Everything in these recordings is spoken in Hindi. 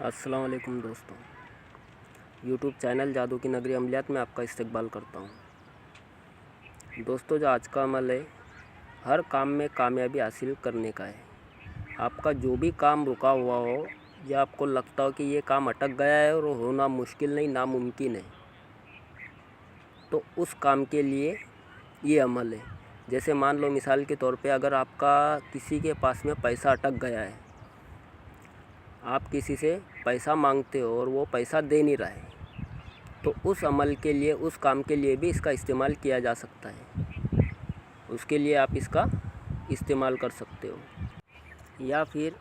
अस्सलाम वालेकुम दोस्तों। यूट्यूब चैनल जादू की नगरी अमलियात में आपका इस्तकबाल करता हूँ। दोस्तों, जो आज का अमल है, हर काम में कामयाबी हासिल करने का है। आपका जो भी काम रुका हुआ हो या आपको लगता हो कि ये काम अटक गया है और होना मुश्किल नहीं नामुमकिन है, तो उस काम के लिए ये अमल है। जैसे मान लो मिसाल के तौर पे, अगर आपका किसी के पास में पैसा अटक गया है, आप किसी से पैसा मांगते हो और वो पैसा दे नहीं रहा है, तो उस अमल के लिए, उस काम के लिए भी इसका इस्तेमाल किया जा सकता है। उसके लिए आप इसका इस्तेमाल कर सकते हो। या फिर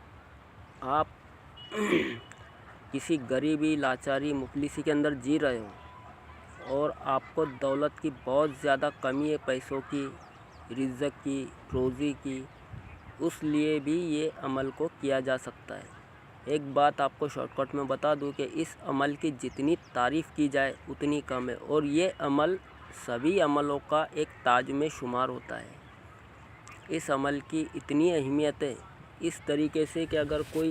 आप किसी गरीबी, लाचारी, मुफलिसी के अंदर जी रहे हो और आपको दौलत की बहुत ज़्यादा कमी है, पैसों की, रिज़्क़ की, रोज़ी की, उस लिए भी ये अमल को किया जा सकता है। एक बात आपको शॉर्टकट में बता दूं कि इस अमल की जितनी तारीफ़ की जाए उतनी कम है, और ये अमल सभी अमलों का एक ताज में शुमार होता है। इस अमल की इतनी अहमियत है इस तरीके से कि अगर कोई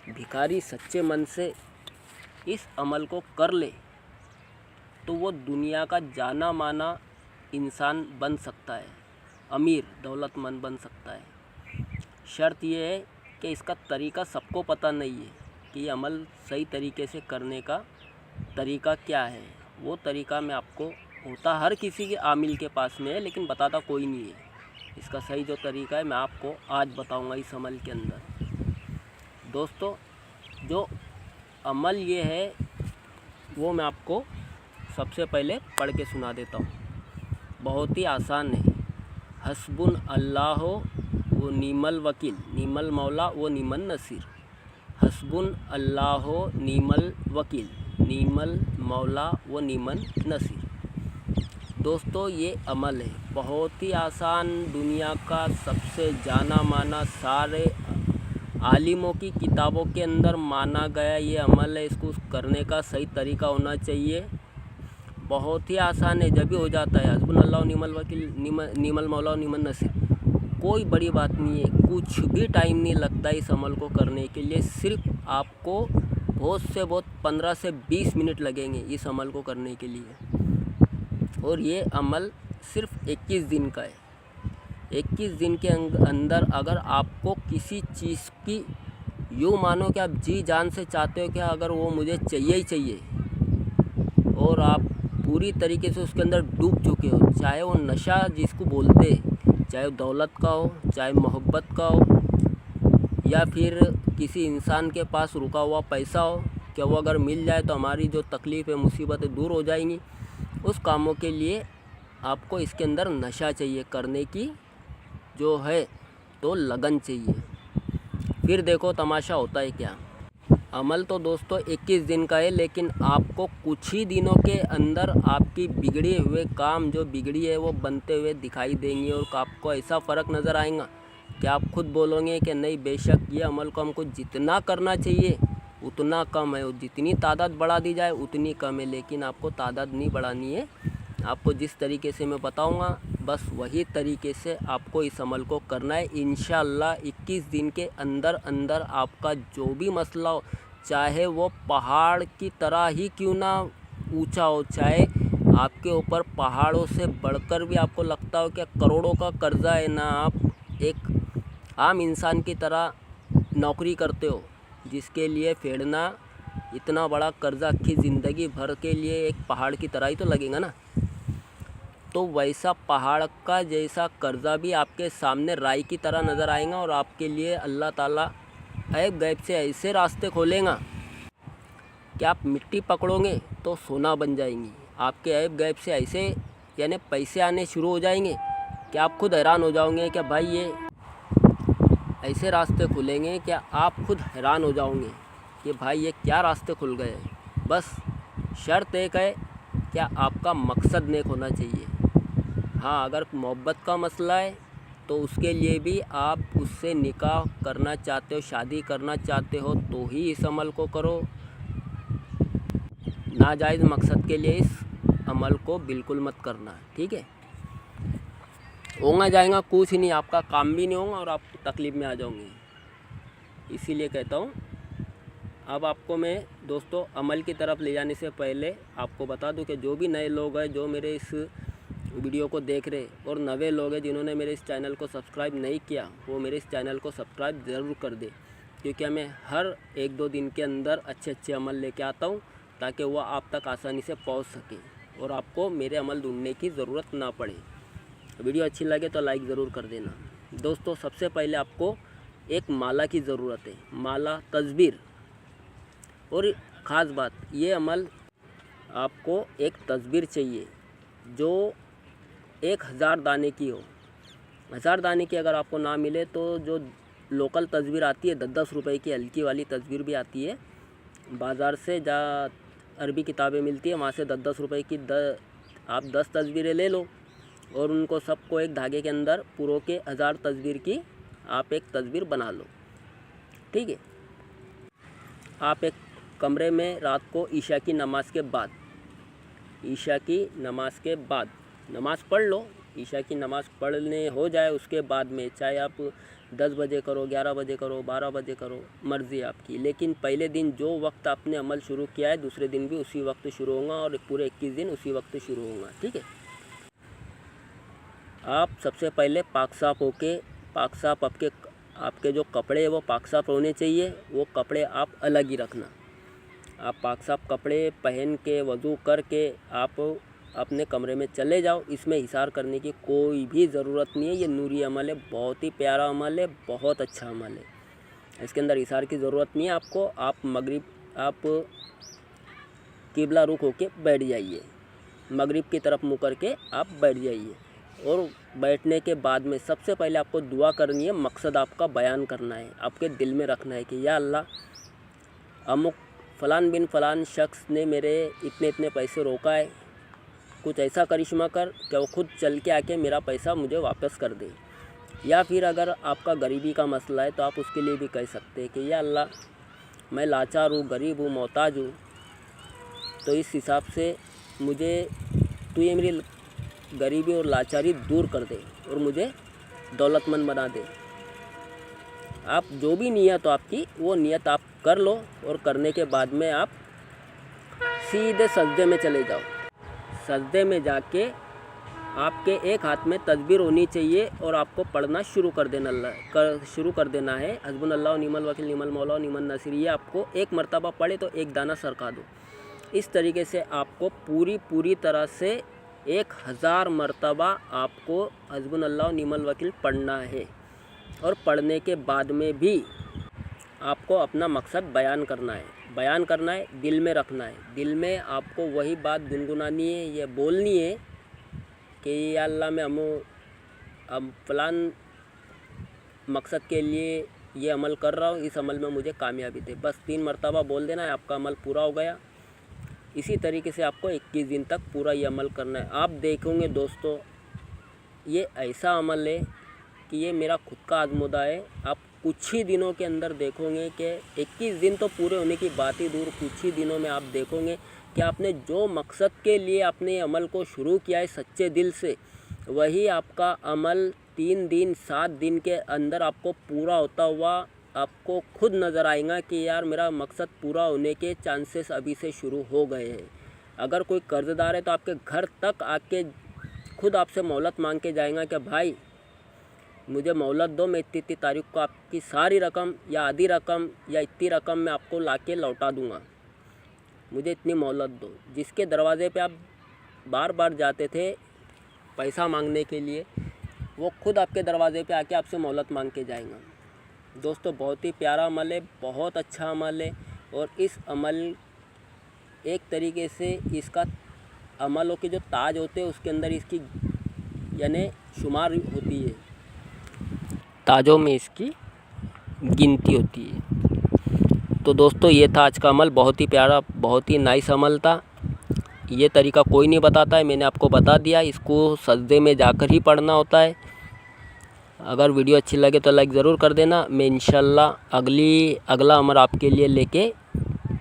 भिखारी सच्चे मन से इस अमल को कर ले तो वो दुनिया का जाना माना इंसान बन सकता है, अमीर, दौलतमंद बन सकता है। शर्त ये है कि इसका तरीका सबको पता नहीं है कि ये अमल सही तरीके से करने का तरीका क्या है। वो तरीका मैं आपको, होता हर किसी के आमिल के पास में है, लेकिन बताता कोई नहीं है। इसका सही जो तरीका है मैं आपको आज बताऊंगा इस अमल के अंदर। दोस्तों, जो अमल ये है वो मैं आपको सबसे पहले पढ़ के सुना देता हूँ। बहुत ही आसान है। हस्बुन अल्लाह वो नीमल वकील, नीमल मौला वो नीमन नसीर। हस्बुन अल्लाह नीमल वकील, नीमल मौला वो नीमन नसीर। दोस्तों, ये अमल है बहुत ही आसान, दुनिया का सबसे जाना माना, सारे आलिमों की किताबों के अंदर माना गया ये अमल है। इसको करने का सही तरीका होना चाहिए। बहुत ही आसान है, जब भी हो जाता है। हस्बुन अल्लाह नीमल वकील, नीमल मौला नीमन नसीर, कोई बड़ी बात नहीं है, कुछ भी टाइम नहीं लगता इस अमल को करने के लिए। सिर्फ आपको बहुत से बहुत 15 से 20 मिनट लगेंगे इस अमल को करने के लिए। और ये अमल सिर्फ 21 दिन का है। 21 दिन के अंदर अगर आपको किसी चीज़ की, यूँ मानो कि आप जी जान से चाहते हो कि अगर वो मुझे चाहिए ही चाहिए, और आप पूरी तरीके से उसके अंदर डूब चुके हो, चाहे वो नशा जिसको बोलते हैं, चाहे दौलत का हो, चाहे मोहब्बत का हो, या फिर किसी इंसान के पास रुका हुआ पैसा हो, कि वो अगर मिल जाए तो हमारी जो तकलीफ़ है, मुसीबतें दूर हो जाएंगी। उस कामों के लिए आपको इसके अंदर नशा चाहिए करने की, जो है तो लगन चाहिए। फिर देखो तमाशा होता है क्या। अमल तो दोस्तों 21 दिन का है, लेकिन आपको कुछ ही दिनों के अंदर आपकी बिगड़े हुए काम, जो बिगड़ी है, वो बनते हुए दिखाई देंगे। और आपको ऐसा फ़र्क नज़र आएगा कि आप खुद बोलोगे कि नहीं, बेशक ये अमल को हमको जितना करना चाहिए उतना कम है, और जितनी तादाद बढ़ा दी जाए उतनी कम है। लेकिन आपको तादाद नहीं बढ़ानी है। आपको जिस तरीके से मैं बताऊंगा, बस वही तरीके से आपको इस अमल को करना है। इंशाअल्लाह 21 दिन के अंदर अंदर आपका जो भी मसला हो, चाहे वो पहाड़ की तरह ही क्यों ना ऊंचा हो, चाहे आपके ऊपर पहाड़ों से बढ़कर भी आपको लगता हो कि करोड़ों का कर्जा है ना, आप एक आम इंसान की तरह नौकरी करते हो, जिसके लिए फेड़ना इतना बड़ा कर्जा की ज़िंदगी भर के लिए एक पहाड़ की तरह ही तो लगेगा ना। तो वैसा पहाड़ का जैसा कर्जा भी आपके सामने राई की तरह नज़र आएगा, और आपके लिए अल्लाह ताला ऐब गैब से ऐसे रास्ते खोलेगा कि आप मिट्टी पकड़ोगे तो सोना बन जाएंगी। आपके ऐब गैब से ऐसे यानी पैसे आने शुरू हो जाएंगे कि आप खुद हैरान हो जाओगे कि भाई ये ऐसे रास्ते खुलेंगे कि आप खुद हैरान हो जाओगे कि भाई ये क्या रास्ते खुल गए। बस शर्त एक है, क्या आपका मकसद नेक होना चाहिए। हाँ, अगर मोहब्बत का मसला है तो उसके लिए भी आप उससे निकाह करना चाहते हो, शादी करना चाहते हो, तो ही इस अमल को करो। नाजायज़ मकसद के लिए इस अमल को बिल्कुल मत करना, ठीक है। होगा जाएगा कुछ नहीं, आपका काम भी नहीं होगा और आप तकलीफ़ में आ जाओगे। इसीलिए कहता हूँ अब आपको मैं दोस्तों अमल की तरफ ले जाने से पहले आपको बता दूं कि जो भी नए लोग हैं जो मेरे इस वीडियो को देख रहे और नए लोग हैं जिन्होंने मेरे इस चैनल को सब्सक्राइब नहीं किया, वो मेरे इस चैनल को सब्सक्राइब ज़रूर कर दे, क्योंकि मैं हर 1-2 दिन के अंदर अच्छे अमल लेके आता हूँ ताकि वह आप तक आसानी से पहुँच सके और आपको मेरे अमल ढूंढने की ज़रूरत ना पड़े। वीडियो अच्छी लगे तो लाइक ज़रूर कर देना। दोस्तों सबसे पहले आपको एक माला की ज़रूरत है, माला तस्बीर। और ख़ास बात ये अमल आपको एक तस्बीर चाहिए जो 1000 दाने की हो। 1000 दाने की अगर आपको ना मिले तो जो लोकल तस्बीर आती है 10-10 रुपए की हल्की वाली तस्बीर भी आती है बाज़ार से, जहाँ अरबी किताबें मिलती है वहाँ से 10-10 रुपए की आप 10 तस्बीरें ले लो और उनको सबको एक धागे के अंदर पुरो के 1000 तस्बीर की आप एक तस्बीर बना लो। ठीक है, आप एक कमरे में रात को ईशा की नमाज़ के बाद नमाज़ पढ़ लो। ईशा की नमाज़ पढ़ने हो जाए उसके बाद में, चाहे आप 10 बजे करो, 11 बजे करो, 12 बजे करो, मर्ज़ी आपकी, लेकिन पहले दिन जो वक्त आपने अमल शुरू किया है दूसरे दिन भी उसी वक्त शुरू होगा और पूरे 21 दिन उसी वक्त शुरू होगा। ठीक है, आप सबसे पहले पाक साफ़ आपके जो कपड़े हैं वो पाक साफ़ होने चाहिए। वो कपड़े आप अलग ही रखना। आप पाक साफ़ कपड़े पहन के वज़ू करके आप अपने कमरे में चले जाओ। इसमें हिसार करने की कोई भी ज़रूरत नहीं है। ये नूरी अमल है, बहुत ही प्यारा अमल है, बहुत अच्छा अमल है। इसके अंदर हिसार की ज़रूरत नहीं है आपको। आप किबला रुख होके बैठ जाइए, मगरिब की तरफ मुँह करके आप बैठ जाइए और बैठने के बाद में सबसे पहले आपको दुआ करनी है। मकसद आपका बयान करना है, आपके दिल में रखना है कि या अल्लाह, अमुक फ़लान बिन फ़लान शख्स ने मेरे इतने पैसे रोका है, कुछ ऐसा करिश्मा कर कि वो खुद चल के आके मेरा पैसा मुझे वापस कर दे। या फिर अगर आपका गरीबी का मसला है तो आप उसके लिए भी कह सकते हैं कि या अल्लाह, मैं लाचार हूँ, गरीब हूँ, मोहताज हूँ, तो इस हिसाब से मुझे तू ये मेरी गरीबी और लाचारी दूर कर दे और मुझे दौलतमंद बना दे। आप जो भी नियत हो आपकी, वो नियत आप कर लो और करने के बाद में आप सीधे सजदे में चले जाओ। सजदे में जाके आपके एक हाथ में तस्बीर होनी चाहिए और आपको पढ़ना शुरू कर देना है। हस्बुनल्लाहु निअमल वकील, निअमल मौला, निअमन नसीर। ये आपको एक मरतबा पढ़े तो एक दाना सरका दो। इस तरीके से आपको पूरी तरह से 1000 मरतबा आपको हस्बुनल्लाहु निअमल वकील पढ़ना है। और पढ़ने के बाद में भी आपको अपना मकसद बयान करना है, दिल में रखना है। दिल में आपको वही बात गुनगुनानी है, ये बोलनी है कि या अल्लाह, मैं अब फ़लान मकसद के लिए ये अमल कर रहा हूँ, इस अमल में मुझे कामयाबी दे। बस 3 मरतबा बोल देना है, आपका अमल पूरा हो गया। इसी तरीके से आपको 21 दिन तक पूरा ये अमल करना है। आप देखोगे दोस्तों, ये ऐसा अमल है कि ये मेरा खुद का आज़मूदा है। आप कुछ ही दिनों के अंदर देखोगे कि 21 दिन तो पूरे होने की बात ही दूर, कुछ ही दिनों में आप देखोगे कि आपने जो मकसद के लिए अपने अमल को शुरू किया है सच्चे दिल से, वही आपका अमल 3 दिन 7 दिन के अंदर आपको पूरा होता हुआ आपको खुद नज़र आएगा कि यार मेरा मकसद पूरा होने के चांसेस अभी से शुरू हो गए हैं। अगर कोई कर्ज़दार है तो आपके घर तक आके खुद आपसे मोहलत मांग के जाएगा कि भाई मुझे मोहलत दो, मैं इतनी तारीख को आपकी सारी रकम या आधी रकम या इतनी रकम मैं आपको लाके लौटा दूंगा, मुझे इतनी मोहलत दो। जिसके दरवाज़े पे आप बार बार जाते थे पैसा मांगने के लिए, वो खुद आपके दरवाज़े पे आके आपसे मोहलत मांग के जाएगा। दोस्तों बहुत ही प्यारा अमल है, बहुत अच्छा अमल है। और इस अमल एक तरीके से इसका अमलों के जो ताज होते हैं उसके अंदर इसकी यानी शुमार होती है, ताजों में इसकी गिनती होती है। तो दोस्तों ये था आज का अमल, बहुत ही प्यारा, बहुत ही नाइस अमल था। ये तरीका कोई नहीं बताता है, मैंने आपको बता दिया। इसको सजदे में जाकर ही पढ़ना होता है। अगर वीडियो अच्छी लगे तो लाइक ज़रूर कर देना। मैं इंशाल्लाह अगला अमल आपके लिए लेके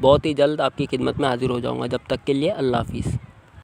बहुत ही जल्द आपकी खिदमत में हाज़िर हो जाऊंगा। जब तक के लिए अल्लाह हाफिज़।